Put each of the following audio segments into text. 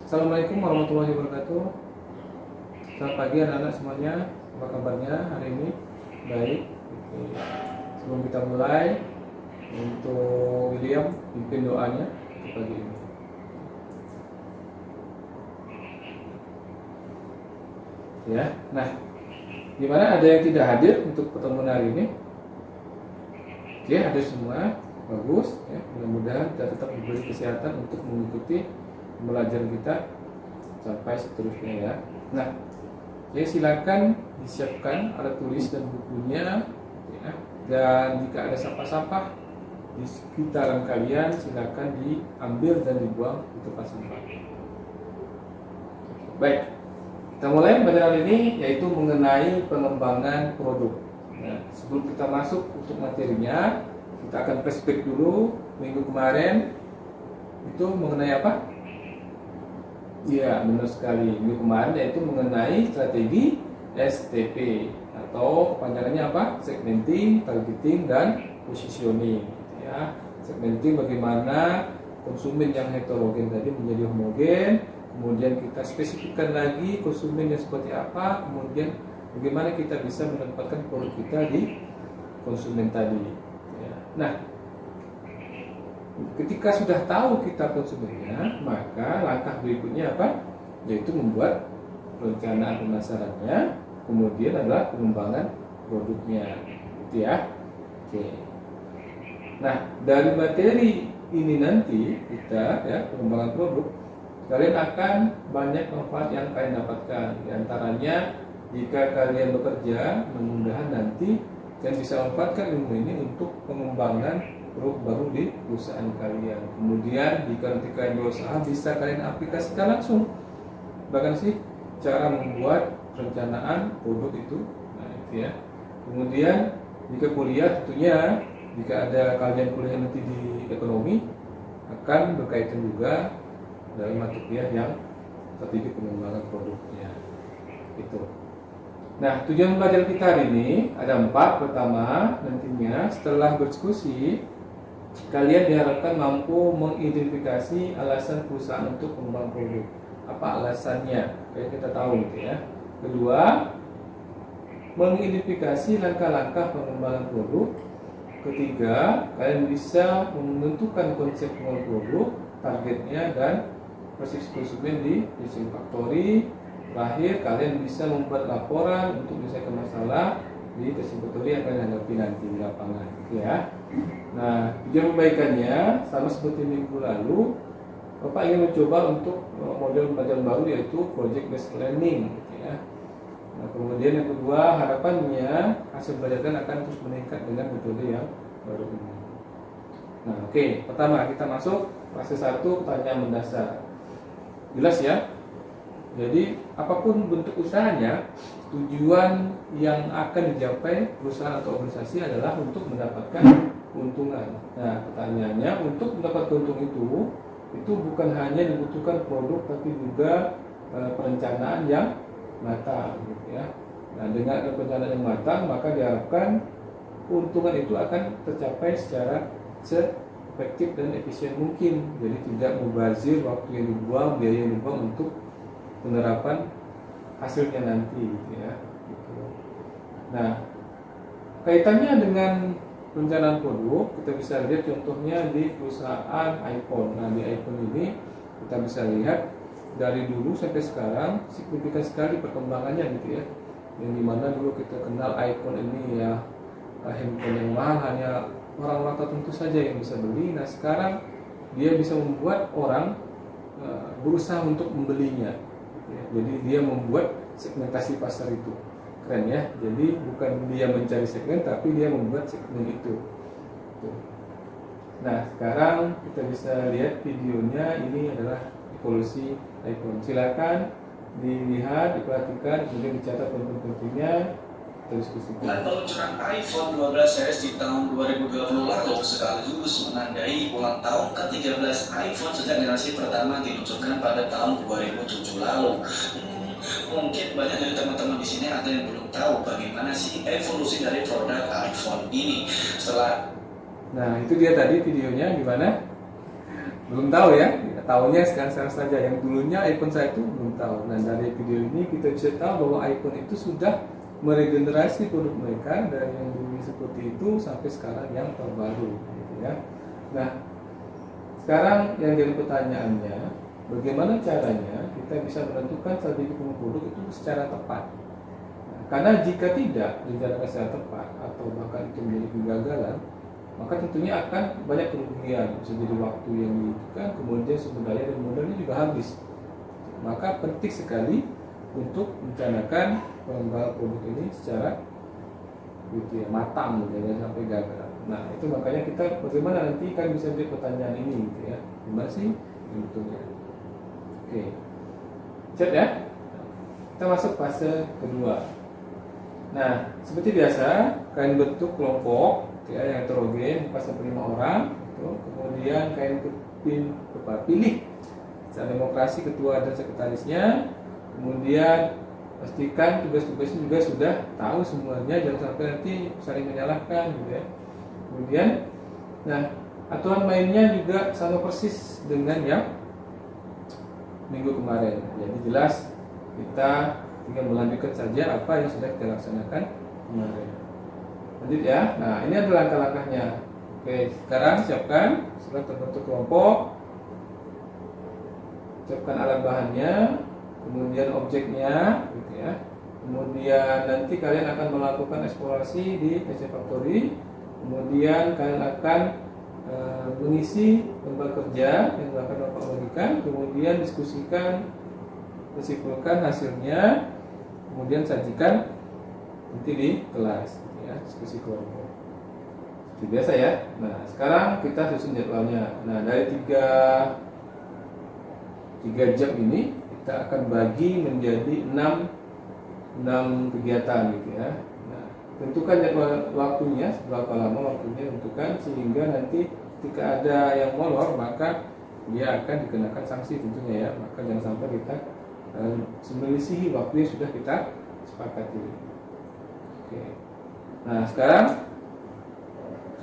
Assalamualaikum warahmatullahi wabarakatuh. Selamat pagi anak-anak semuanya. Apa kabarnya hari ini? Baik. Oke. Sebelum kita mulai, untuk William pimpin doanya untuk pagi ini. Ya. Nah, gimana, ada yang tidak hadir untuk pertemuan hari ini? Oke, hadir semua. Bagus. Ya. Mudah-mudahan kita tetap diberi kesehatan untuk mengikuti belajar kita sampai seterusnya ya. Nah, ya silakan disiapkan alat tulis dan bukunya ya. Dan jika ada sampah-sampah di sekitaran kalian, silakan diambil dan dibuang di tempat sampah. Baik, kita mulai pada hari ini, yaitu mengenai pengembangan produk. Nah, sebelum kita masuk untuk materinya, kita akan flashback dulu. Minggu kemarin itu mengenai apa? Ya, benar sekali. Minggu kemarin yaitu mengenai strategi STP atau kepanjangannya apa? Segmenting, targeting, dan positioning. Ya, segmenting bagaimana konsumen yang heterogen tadi menjadi homogen. Kemudian kita spesifikkan lagi konsumen yang seperti apa. Kemudian bagaimana kita bisa menempatkan produk kita di konsumen tadi. Ya. Nah, ketika sudah tahu kita konsumennya, maka langkah berikutnya apa? Yaitu membuat perencanaan pemasarannya, kemudian adalah pengembangan produknya, gitu ya. Oke. Nah, dari materi ini nanti kita ya pengembangan produk, kalian akan banyak manfaat yang kalian dapatkan. Di antaranya, jika kalian bekerja, mudah-mudahan nanti kalian bisa manfaatkan ilmu ini untuk pengembangan produk baru di perusahaan kalian. Kemudian jika nanti kalian berusaha, bisa kalian aplikasikan langsung. Bahkan sih cara membuat perencanaan produk itu. Nah, itu ya. Kemudian jika kuliah, tentunya jika ada kalian kuliah nanti di ekonomi, akan berkaitan juga dalam mata kuliah yang strategi pengembangan produknya. Itu. Nah, tujuan belajar kita hari ini ada 4. Pertama, nantinya setelah berdiskusi, kalian diharapkan mampu mengidentifikasi alasan perusahaan untuk mengembangkan produk. Apa alasannya? Kayak kita tahu gitu ya. Kedua, mengidentifikasi langkah-langkah pengembangan produk. Ketiga, kalian bisa menentukan konsep pengembangan produk, targetnya, dan proses konsumen di desain factory. Terakhir, kalian bisa membuat laporan untuk menyelesaikan masalah di desain factory yang kalian hadapi nanti di lapangan, ya. Nah, tujuan perbaikannya sama seperti minggu lalu, Bapak ingin mencoba untuk model pembelajaran baru, yaitu project based learning, gitu ya. Nah, kemudian yang kedua, harapannya hasil belajaran akan terus meningkat dengan metode yang baru ini. Nah, oke. Pertama, kita masuk fase 1, pertanyaan mendasar. Jelas ya? Jadi, apapun bentuk usahanya, tujuan yang akan dicapai perusahaan atau organisasi adalah untuk mendapatkan keuntungan. Nah, pertanyaannya, untuk mendapat keuntungan itu bukan hanya dibutuhkan produk, tapi juga perencanaan yang matang, gitu ya. Nah, dengan perencanaan yang matang, maka diharapkan keuntungan itu akan tercapai secara efektif dan efisien mungkin. Jadi tidak mubazir waktu yang dibuang, biaya yang dibuang untuk penerapan hasilnya nanti, gitu ya. Gitu. Nah, kaitannya dengan perencanaan produk, kita bisa lihat contohnya di perusahaan iPhone. Nah, di iPhone ini kita bisa lihat dari dulu sampai sekarang signifikan sekali perkembangannya, gitu ya. Yang dimana dulu kita kenal iPhone ini ya handphone yang mahal, hanya orang-orang tertentu saja yang bisa beli. Nah, sekarang dia bisa membuat orang berusaha untuk membelinya. Ya, jadi dia membuat segmentasi pasar itu. Keren ya. Jadi bukan dia mencari segmen, tapi dia membuat segmen itu. Tuh. Nah, sekarang kita bisa lihat videonya. Ini adalah evolusi iPhone. Silakan dilihat, diperhatikan, kemudian dicatat poin-poin pentingnya. Dan peluncuran iPhone 12 series di tahun 2020 lalu sekaligus menandai ulang tahun ke-13 iPhone sejak generasi pertama diluncurkan pada tahun 2007 lalu. Mungkin banyak dari teman-teman di sini ada yang belum tahu bagaimana sih evolusi dari produk iPhone ini. Nah, itu dia tadi videonya, gimana? belum tahu ya, tahunya sekarang saja. Yang dulunya iPhone saya itu belum tahu. Nah, dari video ini kita bisa tahu bahwa iPhone itu sudah meregenerasi produk mereka dari yang dulu seperti itu sampai sekarang yang terbaru, gitu ya. Nah, sekarang yang jadi pertanyaannya, bagaimana caranya kita bisa menentukan strategi produk itu secara tepat? Nah, karena jika tidak dijalankan secara tepat atau bahkan itu menjadi kegagalan, maka tentunya akan banyak kerugian, bisa jadi waktu yang dibutuhkan, kemudian sumber daya dan modalnya juga habis. Maka penting sekali untuk merencanakan pengembangan produk ini secara gitu ya, matang, gitu ya, sampai gagal. Nah, itu makanya kita bagaimana nanti kan bisa jadi pertanyaan ini gitu ya, gimana sih bentuknya? Oke, cek ya. Kita masuk fase kedua. Nah, seperti biasa kalian bentuk kelompok ya, yang heterogen 4-5 orang gitu. Kemudian kalian pilih secara demokrasi ketua dan sekretarisnya. Kemudian pastikan tugas-tugasnya juga sudah tahu semuanya, jangan sampai nanti saling menyalahkan gitu ya. Kemudian nah, aturan mainnya juga sama persis dengan yang minggu kemarin. Jadi jelas kita tinggal melanjutkan saja apa yang sudah kita laksanakan kemarin. Lanjut ya. Nah, ini adalah langkah-langkahnya. Oke, sekarang siapkan sudah terbentuk kelompok. Siapkan alat bahannya, kemudian objeknya, gitu ya. Kemudian nanti kalian akan melakukan eksplorasi di TC Factory. Kemudian kalian akan mengisi lembar kerja yang akan Bapak bagikan. Kemudian diskusikan, kesimpulan hasilnya, kemudian sajikan nanti di kelas. Diskusi kelompok seperti biasa ya. Nah, sekarang kita susun jadwalnya. Nah, dari tiga jam ini kita akan bagi menjadi 6 kegiatan gitu ya. Nah, tentukan jadwal waktunya, berapa lama waktunya tentukan, sehingga nanti ketika ada yang molor maka dia akan dikenakan sanksi tentunya ya. Maka jangan sampai kita menyelisihi waktu yang sudah kita sepakati. Oke. Nah, sekarang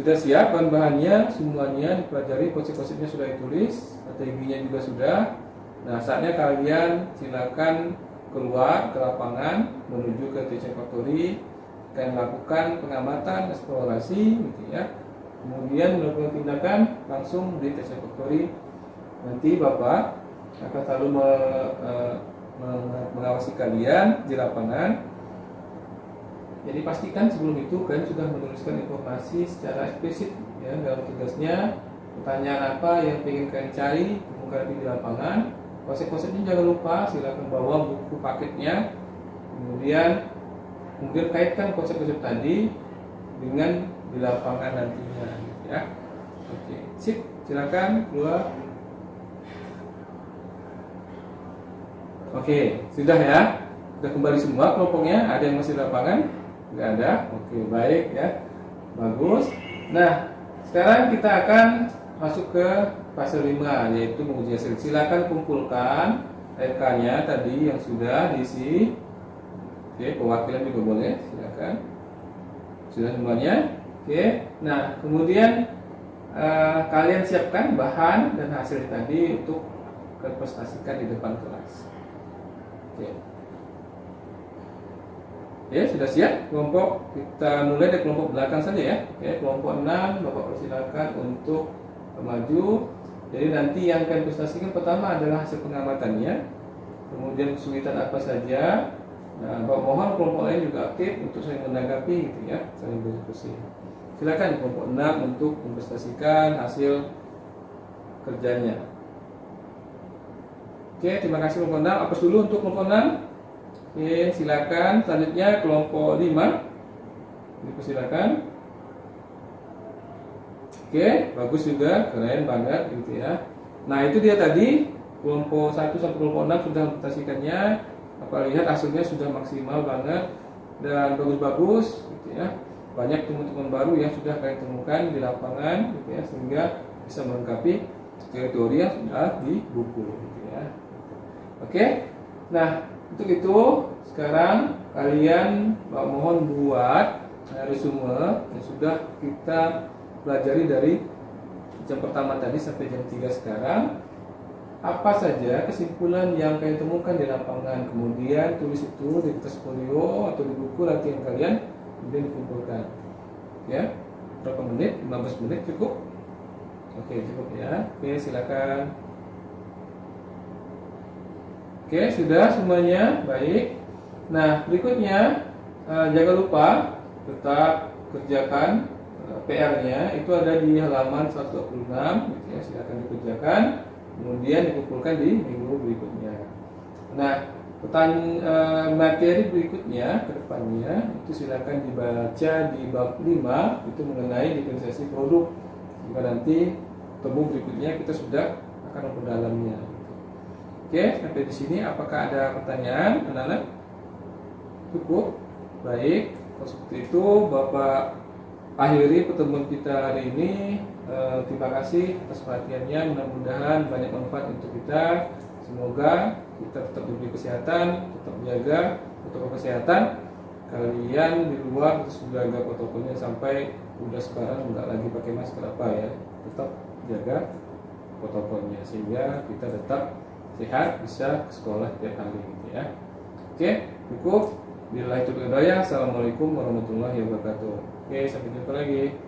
sudah siap bahan-bahannya, semuanya dipelajari, konsep-konsepnya sudah ditulis, strateginya juga sudah. Nah, saatnya kalian silakan keluar ke lapangan menuju ke TC Factory, kalian lakukan pengamatan, eksplorasi gitu ya. Kemudian melakukan tindakan langsung di TC Factory. Nanti Bapak akan selalu mengawasi kalian di lapangan. Jadi pastikan sebelum itu kalian sudah menuliskan informasi secara eksplisit ya dalam tugasnya, pertanyaan apa yang ingin kalian cari, kemudian di lapangan. Konsep-konsepnya jangan lupa, silakan bawa buku paketnya. Kemudian kaitkan konsep-konsep tadi dengan di lapangan nantinya ya. Oke, sip, silakan keluar. Oke, sudah ya. Sudah kembali semua kelompoknya, ada yang masih di lapangan? Nggak ada. Oke, baik ya, bagus. Nah, sekarang kita akan masuk ke fase 5, yaitu menguji hasil. Silakan kumpulkan RK-nya tadi yang sudah diisi. Oke, perwakilan juga boleh, silakan. Sudah semuanya. Oke, nah kemudian kalian siapkan bahan dan hasil tadi untuk presentasikan di depan kelas. Oke. Ya, sudah siap kelompok. Kita mulai dari kelompok belakang saja ya. Oke, kelompok 6 Bapak persilakan untuk maju. Jadi nanti yang akan presentasikan pertama adalah hasil pengamatannya. Kemudian kesulitan apa saja. Nah, Bapak mohon kelompok lain juga aktif untuk saling menanggapi gitu ya, saling berdiskusi. Silakan kelompok 6 untuk mempresentasikan hasil kerjanya. Oke, terima kasih kelompok 6. Apes dulu untuk kelompok 6. Oke, silakan. Selanjutnya kelompok 5. Dipersilakan. Oke, bagus juga, keren banget gitu ya. Nah, itu dia tadi kelompok 1 sampai kelompok 6 sudah mempresentasikannya. Apa lihat hasilnya sudah maksimal banget dan bagus-bagus gitu ya. Banyak teman-teman baru yang sudah kalian temukan di lapangan gitu ya, sehingga bisa melengkapi teori yang sudah di buku gitu ya. Oke. Nah, untuk itu sekarang kalian mohon buat resume yang sudah kita pelajari dari jam pertama tadi sampai jam 3 sekarang, apa saja kesimpulan yang kalian temukan di lapangan, kemudian tulis itu di kertas folio atau di buku latihan kalian, kemudian dikumpulkan. Ya, berapa menit? 15 menit cukup? Oke, cukup ya. Oke, silakan. Oke, sudah semuanya? Baik. Nah, berikutnya jangan lupa tetap kerjakan PR-nya, itu ada di halaman 126 gitu ya, silakan dikerjakan, kemudian dikumpulkan di minggu berikutnya. Nah, materi berikutnya ke depannya itu silakan dibaca di bab 5, itu mengenai diferensiasi produk. Jika nanti temu berikutnya kita sudah akan memperdalamnya. Oke, sampai di sini apakah ada pertanyaan, anak-anak? Cukup? Baik, kalau seperti itu Bapak akhiri pertemuan kita hari ini. Terima kasih atas perhatiannya, mudah-mudahan banyak manfaat untuk kita. Semoga kita tetap diberi kesehatan, tetap jaga protokol kesehatan. Kalian di luar terus jaga protokolnya sampai udah sekarang nggak lagi pakai masker apa ya, tetap jaga protokolnya sehingga kita tetap sehat, bisa ke sekolah tiap hari gitu ya. Oke, cukup. Billahi taufiq wal hidayah. Assalamualaikum warahmatullahi wabarakatuh. Oke, sampai jumpa lagi.